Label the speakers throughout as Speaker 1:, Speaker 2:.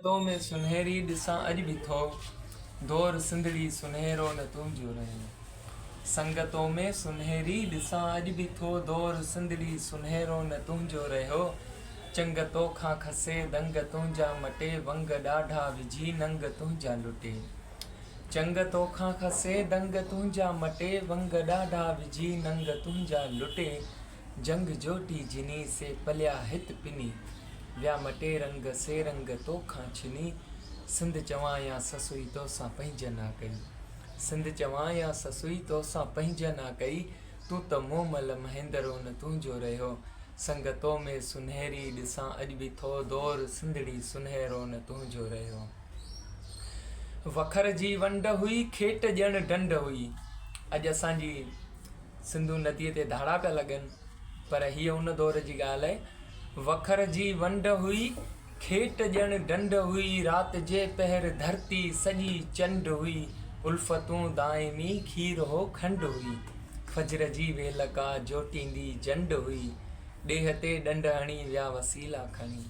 Speaker 1: तो में सुनहरी दिसा अज भी थो दौर सिंधड़ी सुनहरो न तुंहिंजो रहियो। संगतों में सुनहरी दिसा अज भी थो दौर सिंधड़ी सुनहरो न तुंहिंजो रहियो। चंग तोखां खसे दंग तुंहिंजा मटे वंग ॾाढा विझी नंग तुंहिंजा लुटे। चंग तोखां खसे दंग तुंहिंजा मटे वंग ॾाढा विझी नंग तुंहिंजा लुटे। जंग जोटी जिनी से पलिया हित पिनी व्या मटे रंग से रंग तोखां छिनी। सिंध चवां या ससुई तोसां पंहिंज ना कई। सिंध चवां या ससुई तोसां पंहिंज ना कई। तूं त मोमल महेंद्रो न तुंहिंजो रहियो। संगतों में सुनहरी ॾिसां अॼु बि थो दौर सिंधड़ी सुनहरो न तुंहिंजो रहियो। वखर जी वंड हुई खेट ॼण डंड हुई। अॼु असांजी सिंधु नदीअ ते धाड़ा पिया लॻनि, पर हीअ उन दौर जी ॻाल्हि आहे। वखर जी वंड हुई खेट ॼण डंड हुई। रात जे पहर धरती सॼी चंड हुई। उल्फतूं दाइमी खीर हो खंड हुई। फजर जी वेल का जोटींदी जंड हुई। ॾेह ते डंड हणी विया वसीला खणी।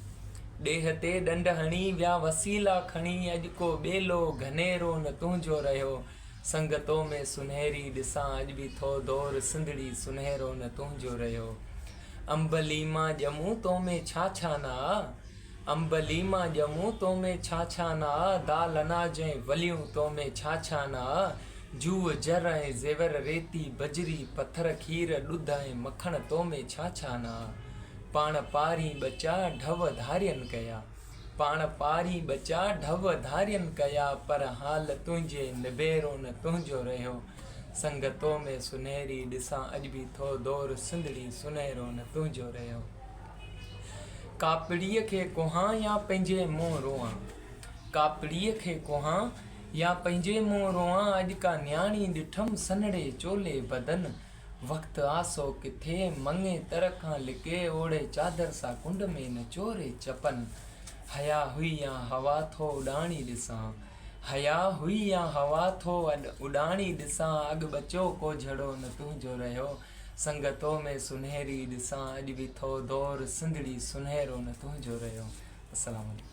Speaker 1: ॾेह ते डंड हणी विया वसीला खणी। अॼु को ॿेलो घनेरो न तुंहिंजो रहियो। संगतों में सुनहरी ॾिसां अॼु बि थो दौर सिंधड़ी सुनहरो न तुंहिंजो रहियो। अंबली मां ॼमूं तो में छा छा ना। अंबली मां ॼमूं तो में छा छा ना। दाल अनाज ऐं वलियूं तो में छा छा ना। जूअ जर ऐं ज़ेवर रेती बजरी पथर खीर ॾुध ऐं मखण तो में छा छा ना। पाण पारी बचा ढव धारियनि कया। पाण पारी बचा ढव धारियनि कया। पर हाल तुंहिंजे निबेरो न तुंहिंजो रहियो। संगतों में सुनहरी ॾिसां अॼु बि थो दौर सिंधड़ी सुनहरो न तुंहिंजो रहियो। कापड़ीअ खे कुहां या पंहिंजे मुंहुं रोआं। कापड़ीअ खे कुहां या पंहिंजे मुंहुं रोआं। अॼु का न्याणी ॾिठमि सनड़े चोले बदन। वक़्तु आसो किथे मङे तर खां लिके। ओढ़े चादर सां कुंड में न चोरे चपन। हया हुई या हवा थो उॾाणी ॾिसां। हया हुई या हवा थो उॾाणी ॾिसां। अॻु बचो को झड़ो न तुंहिंजो रहियो। संगतों में सुनहरी ॾिसां अॼु बि थो दौर सिंधड़ी सुनहरो न तुंहिंजो रहियो। अस्सलाम वालेकुम।